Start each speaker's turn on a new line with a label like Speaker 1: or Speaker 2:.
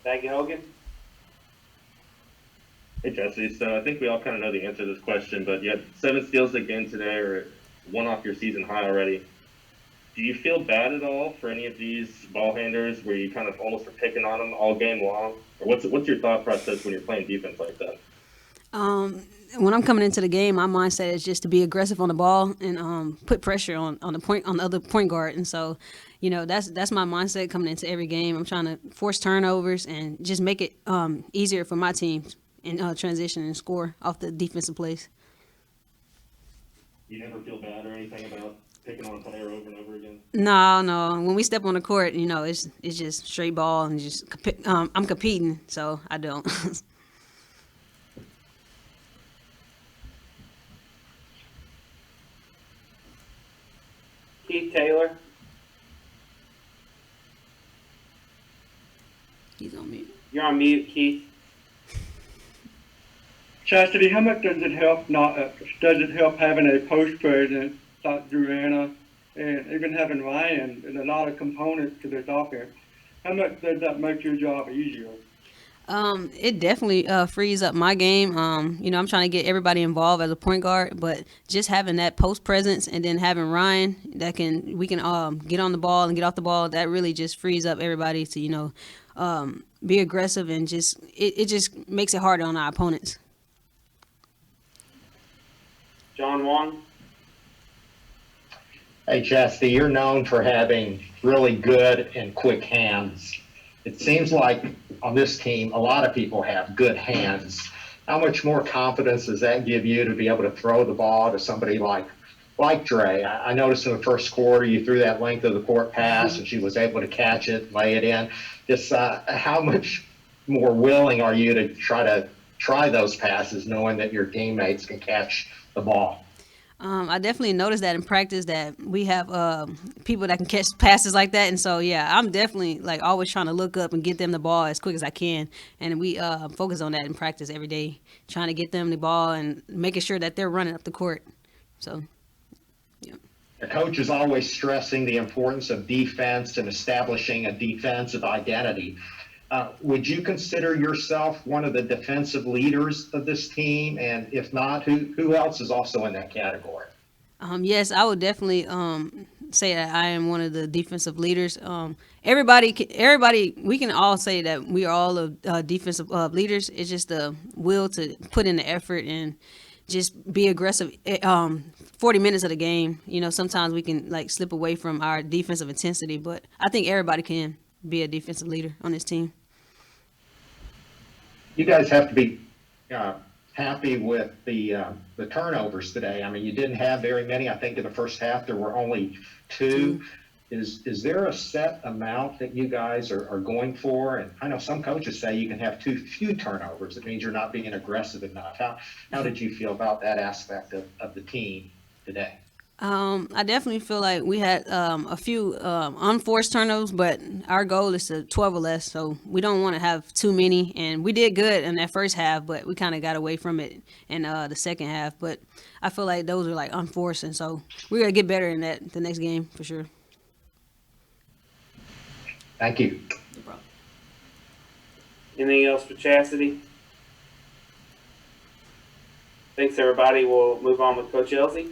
Speaker 1: Baggy Hogan.
Speaker 2: Hey Jesse, so I think we all kind of know the answer to this question, but you had 7 steals again today, or one off your season high already. Do you feel bad at all for any of these ball handlers where you kind of almost are picking on them all game long? Or what's your thought process when you're playing defense like that?
Speaker 3: When I'm coming into the game, my mindset is just to be aggressive on the ball and put pressure on the other point guard. And so, that's my mindset coming into every game. I'm trying to force turnovers and just make it easier for my team in transition and score off the defensive plays.
Speaker 2: You never feel bad or anything about picking on a player over and over again?
Speaker 3: No. When we step on the court, it's just straight ball and just I'm competing, so I don't.
Speaker 1: Keith Taylor.
Speaker 3: He's on mute.
Speaker 1: You're on mute, Keith.
Speaker 4: Chastity, how much does it help does it help having a post president like Joanna and even having Ryan and a lot of components to this offense? How much does that make your job easier?
Speaker 3: It definitely frees up my game. I'm trying to get everybody involved as a point guard, but just having that post presence and then having Ryan we can get on the ball and get off the ball. That really just frees up everybody to be aggressive and it just makes it harder on our opponents.
Speaker 1: John Wong.
Speaker 5: Hey, Chasity, you're known for having really good and quick hands. It seems like on this team, a lot of people have good hands. How much more confidence does that give you to be able to throw the ball to somebody like Dre? I noticed in the first quarter you threw that length of the court pass and she was able to catch it, lay it in. Just how much more willing are you to try those passes knowing that your teammates can catch the ball?
Speaker 3: I definitely noticed that in practice that we have people that can catch passes like that, and so I'm definitely always trying to look up and get them the ball as quick as I can, and we focus on that in practice every day, trying to get them the ball and making sure that they're running up the court. So, yeah.
Speaker 5: The coach is always stressing the importance of defense and establishing a defensive identity. Would you consider yourself one of the defensive leaders of this team? And if not, who else is also in that category?
Speaker 3: Yes, I would definitely say that I am one of the defensive leaders. Everybody, we can all say that we are all defensive leaders. It's just the will to put in the effort and just be aggressive. 40 minutes of the game, sometimes we can slip away from our defensive intensity, but I think everybody can be a defensive leader on this team.
Speaker 5: You guys have to be happy with the turnovers today. I mean, you didn't have very many. I think in the first half there were only 2. Is there a set amount that you guys are going for? And I know some coaches say you can have too few turnovers. It means you're not being aggressive enough. How did you feel about that aspect of the team today?
Speaker 3: I definitely feel like we had a few unforced turnovers, but our goal is to 12 or less, so we don't want to have too many. And we did good in that first half, but we kind of got away from it in the second half. But I feel like those are unforced, and so we're gonna get better in that the next game for sure.
Speaker 5: Thank you.
Speaker 3: No problem.
Speaker 1: Anything else for Chastity? Thanks, everybody. We'll move on with Coach Elsey.